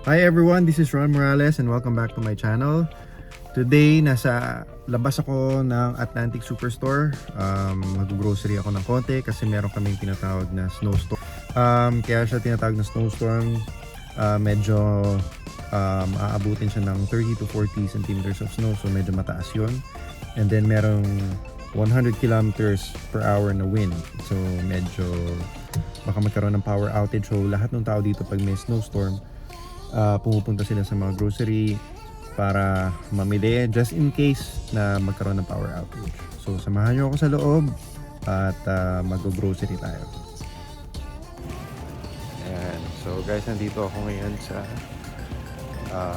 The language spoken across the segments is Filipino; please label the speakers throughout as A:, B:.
A: Hi everyone, this is Ron Morales and welcome back to my channel. Today, nasa labas ako ng Atlantic Superstore. Mag-grocery ako ng konti kasi meron kaming tinatawag na snowstorm. Kaya siya tinatawag na snowstorm. Medyo aabutin siya ng 30 to 40 centimeters of snow, so medyo mataas yun. And then merong 100 kilometers per hour na wind. So medyo baka magkaroon ng power outage. So lahat ng tao dito pag may snowstorm, pumupunta sila sa mga grocery para mamili just in case na magkaroon ng power outage. So samahan nyo ako sa loob at mag-grocery tayo. Ayan. So guys, nandito ako ngayon sa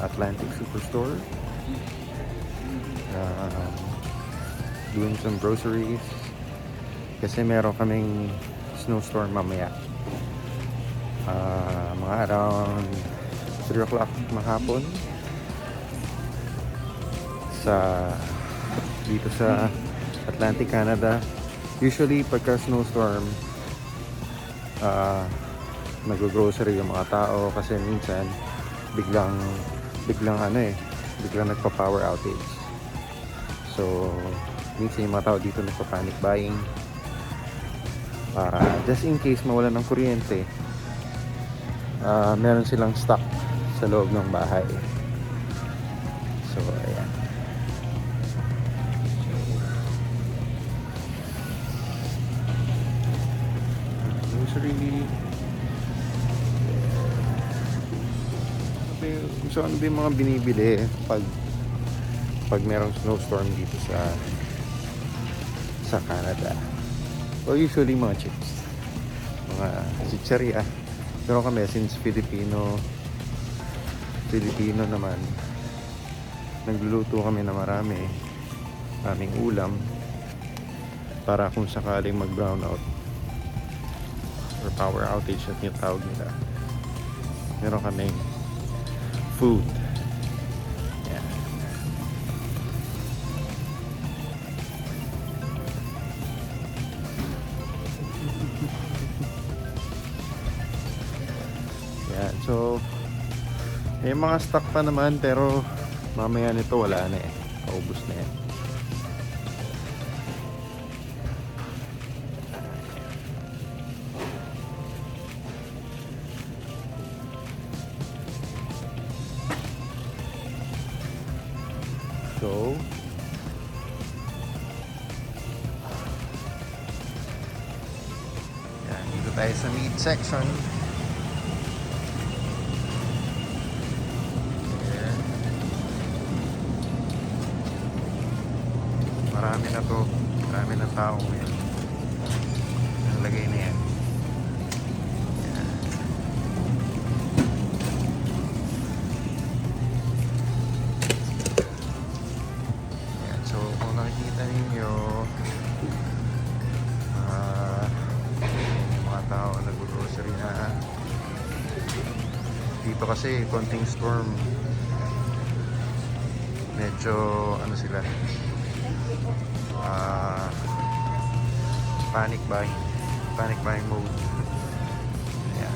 A: Atlantic Superstore. Doing some groceries kasi meron kaming snowstorm mamaya. Mga around 3 o'clock mahapon dito sa Atlantic, Canada. Usually pagka snowstorm, nag-grocery yung mga tao kasi minsan biglang nagpa-power outage. So minsan yung mga tao dito nagpa-panic buying para just in case mawalan ng kuryente, meron silang stock sa loob ng bahay. So ayan. Grocery. So ano ba yung mga binibili pag merong snowstorm dito sa Canada? Well, usually mga chips, mga chicheria. Pero kami, since Filipino naman, nagluluto kami na maraming ulam para kung sakaling mag brown out or power outage at yung tawag nila, meron kaming food. Yan. Yan. So may mga stock pa naman pero mamaya nito wala na eh. Paubos na yan. So yan, dito tayo sa meat section. Marami ng tao ngayon. Nalagay na yan. Yan. So kung nakikita ninyo, mga tao nag-grocery na. Dito kasi konting storm, medyo sila, panic buying mode. Yeah.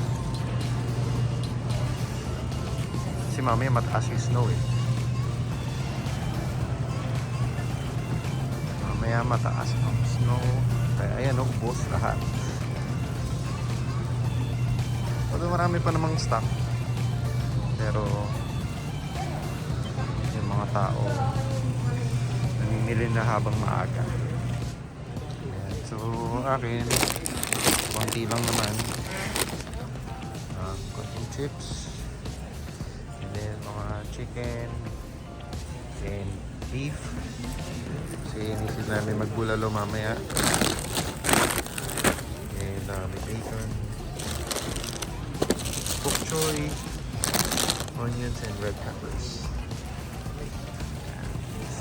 A: Kasi mamaya mataas yung snow eh. Mamaya mataas ang snow. Kaya ayan, ubos lahat. Although marami pa namang stock, pero yung mga tao namimili na habang maaga. So akin, konti lang naman, konting chips, and then mga chicken and beef kasi inisip namin magbulalo mamaya, and may bacon, bok choy, onions and red peppers.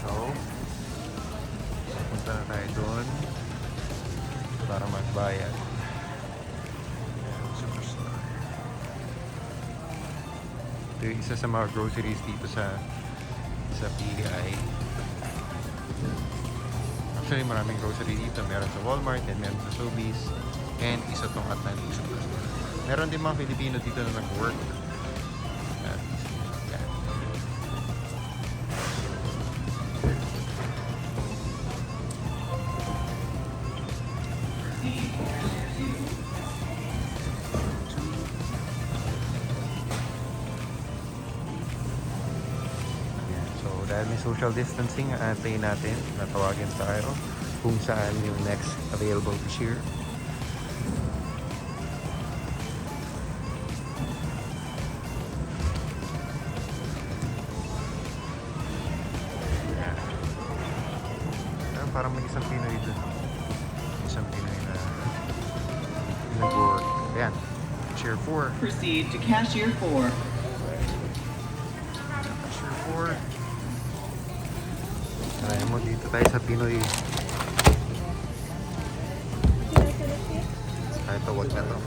A: So punta na tayo doon para magbayad. Superstore. Ito yung isa sa mga groceries dito sa PEI. Actually maraming grocery dito. Meron sa Walmart and meron sa Sobeys, and isa tong Atlantic Superstore. Meron din mga Pilipino dito na nag-work. dahil may social distancing, antayin natin na tawagin tayo kung saan yung next available cashier. Parang may isang Pinoy dun. Isang Pinoy na nag-work. Ayan. Cashier 4.
B: Proceed to cashier 4.
A: Cashier 4. Ayan mo, dito tayo sa Pinoy. Ito, wag na to.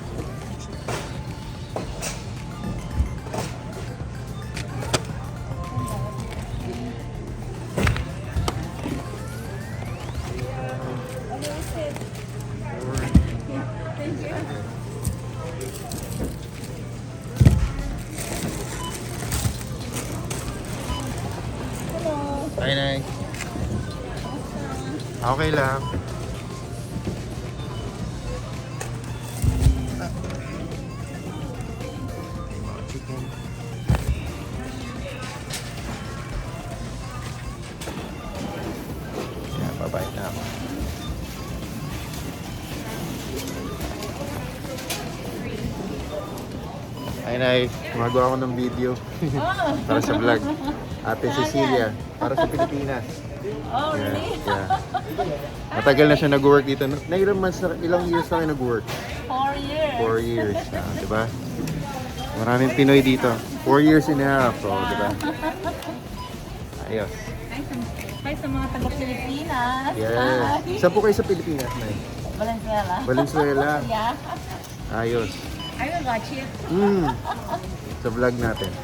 A: Ay, Nay. Okay lang. Mga chicken. Yan, babait na ako. Ay, Nay. Gumagawa ako ng video. Para sa vlog. Ate Cecilia. Para sa Pilipinas.
C: Oh, really?
A: Yeah. Matagal na siya nag-work dito. Ilang years na kayo nag-work?
C: 4 years.
A: 4 years na, di ba? Maraming Pinoy dito. 4 years and a half, so, di ba? Ayos.
C: Hi sa mga taga-Pilipinas.
A: Yes. Saan po kayo sa Pilipinas, Nay?
C: Valenzuela.
A: Valenzuela.
C: Yeah.
A: Ayos.
C: I will watch it.
A: Sa vlog natin.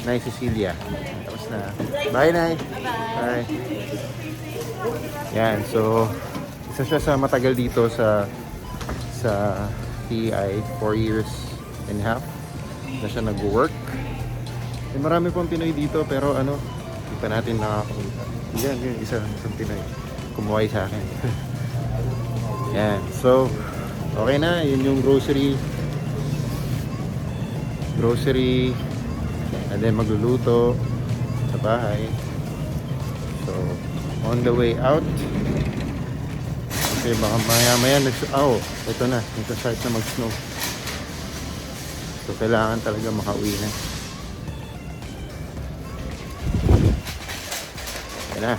A: Nay Cecilia. Tapos na. Bye, Nay. Bye. Yan, so isa siya sa matagal dito sa PEI, 4 years and a half na siya nag-work. Marami pong Pinoy dito pero ano, hindi pa natin nakakapunta. Yan, yun, isang Pinoy. Kumuhay sa akin. Yan, so okay na, yun yung grocery and then magluluto sa bahay. So on the way out kasi baka maya ito na, nagsa-start na mag-snow, so kailangan talaga makauwi na. Yan na,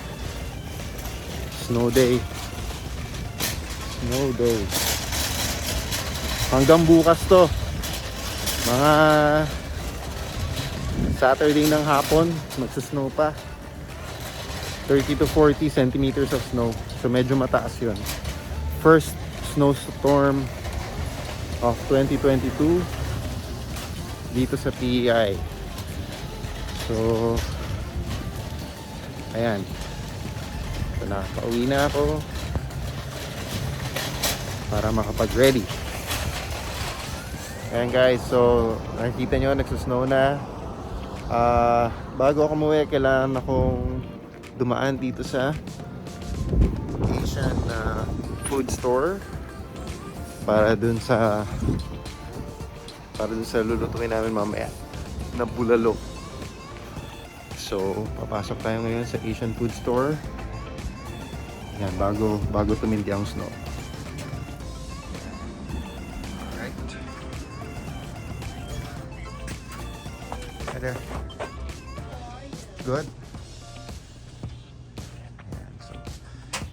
A: snow day hanggang bukas to, mga Saturday ng hapon magsa-snow pa. 30 to 40 centimeters of snow, so medyo mataas yun. First snowstorm of 2022 dito sa PEI. So ayan, so nakapauwi na ako para makapag-ready. Ayan guys, so nakikita nyo, nagsusnow na. Bago ako umuwi, kailangan akong dumaan dito sa Asian food store para dun sa lulutuin namin mamaya na bulalo. So papasok tayo ngayon sa Asian food store. Yan, bago tumindi ang snow. Alright. Hi there. Good.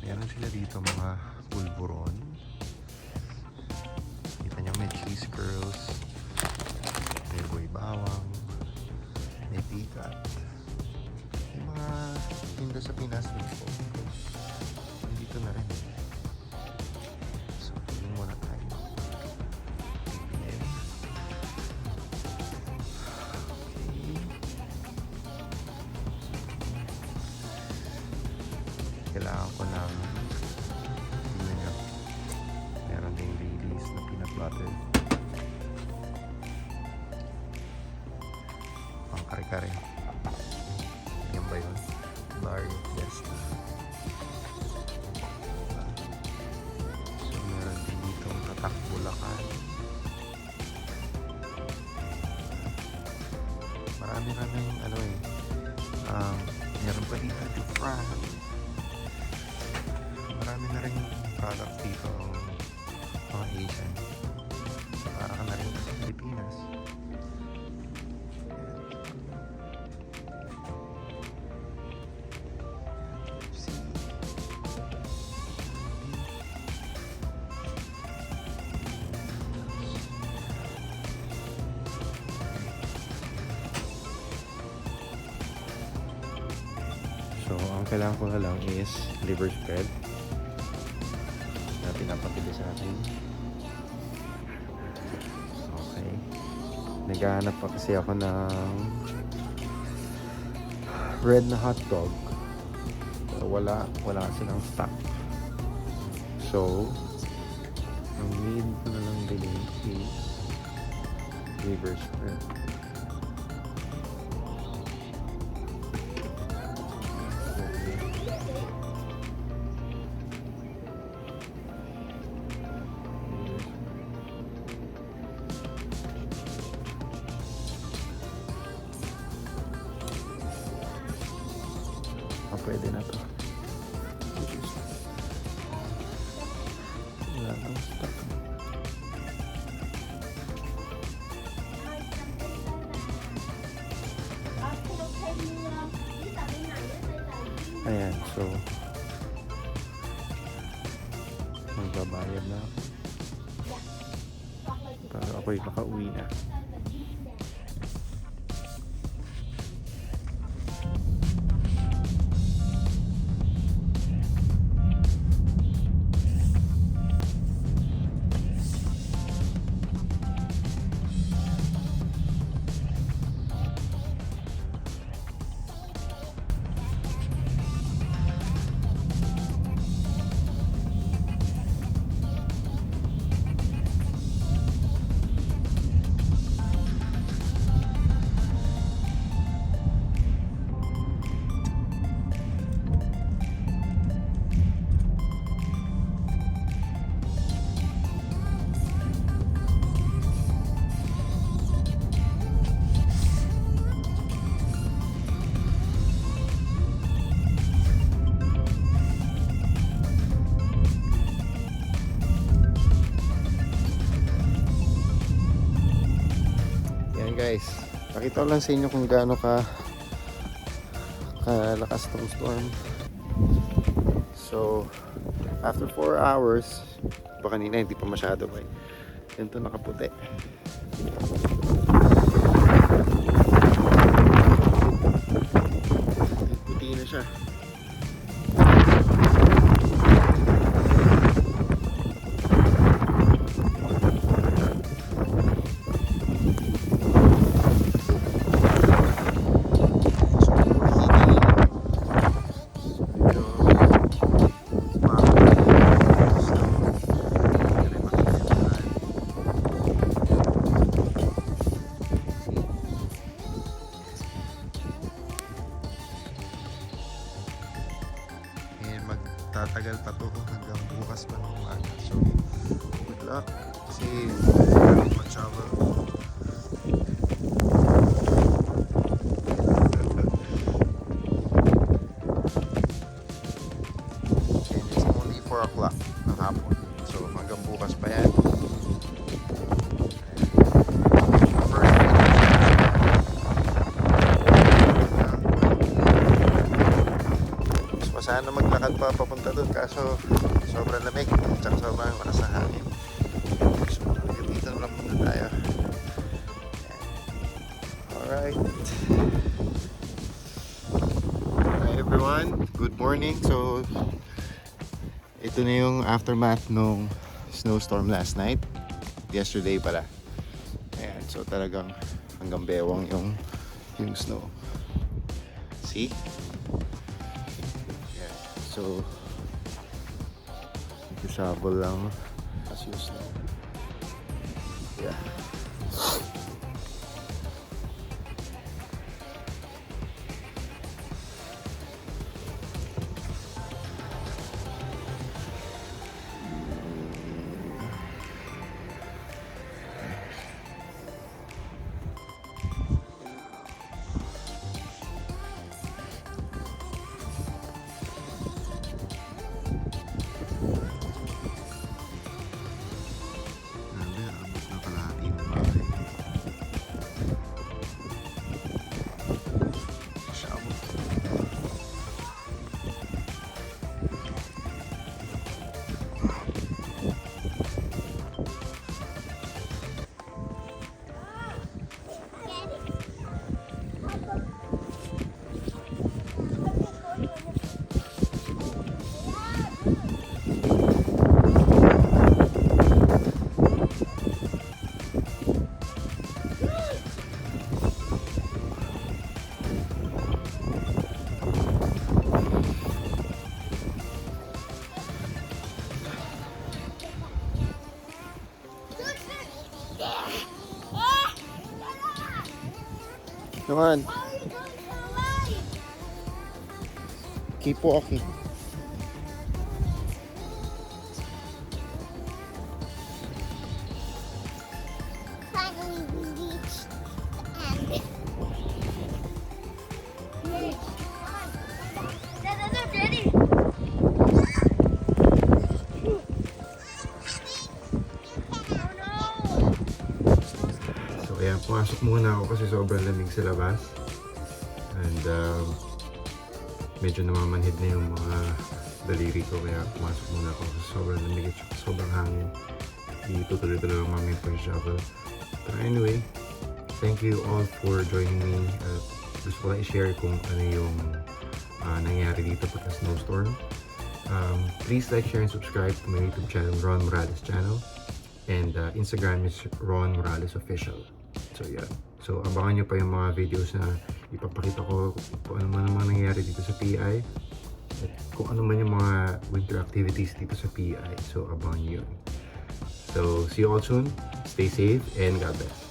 A: Meron sila dito mga pulburon. Kita nyo may cheese curls, may boy bawang, may pikat. Yung mga tinda sa Pinas dito. Dito na rin. So, pili muna tayo. Okay. Kailangan ko ng meron ding release na peanut butter, pang kare-kare. Yan ba yun? Bar, yes. So meron din dito tatak bulakan. Marami Meron pa dito Japan. Marami na rin products dito mga Asian. Para ka na rin sa Pilipinas. So, ang kailangan ko na lang is liver spread na pinapabili sa akin. Okay. Naghahanap pa kasi ako ng red na hotdog. Pero wala silang stock. So, ang need ko na lang bilhin is liver spread. Pwede na to. Wala nang stock. Ayan, so magbabayad na ako para ako'y makauwi na. Guys, pakita ko lang sa inyo kung gaano kalakas ng storm. So after 4 hours, baka kanina hindi pa masyado ba, ganito nakaputi. Puti na siya. Tatagal pa to hanggang bukas pa ng umaga. So, good luck kasi mag-travel. And it's only 4 o'clock ng hapon. So, hanggang bukas pa yan. Sana maglakad pa papunta doon kaso sobrang lamig at sobrang lakas ng hangin. So dito na lang muna tayo. Alright. Hi everyone, good morning. So ito na yung aftermath nung snowstorm last night. Yesterday pala. Ayan, so talagang hanggang bewang yung snow. See? So, nag-shovel lang as yung snow. Yeah. Come on. Keep walking.
D: Finally, we reached the end. Dad, I'm ready.
A: So ayan, pumasok muna ako kasi sobrang lamig sa labas. And medyo namamanhid na yung mga daliri ko kaya pumasok muna ako kasi sobrang lamig at sobrang hangin. Itutuloy-tuloy lang mami yung shovel. But anyway, thank you all for joining me. Gusto ko lang i-share kung ano yung nangyari dito pagka snowstorm. Please like, share, and subscribe to my YouTube channel, Ron Morales channel. And Instagram is Ron Morales Official. So yeah. So abangan nyo pa yung mga videos na ipapakita ko kung ano man ang mga nangyayari dito sa PEI. At kung ano man yung mga winter activities dito sa PEI. So abangan nyo yun. So see you all soon. Stay safe and God bless.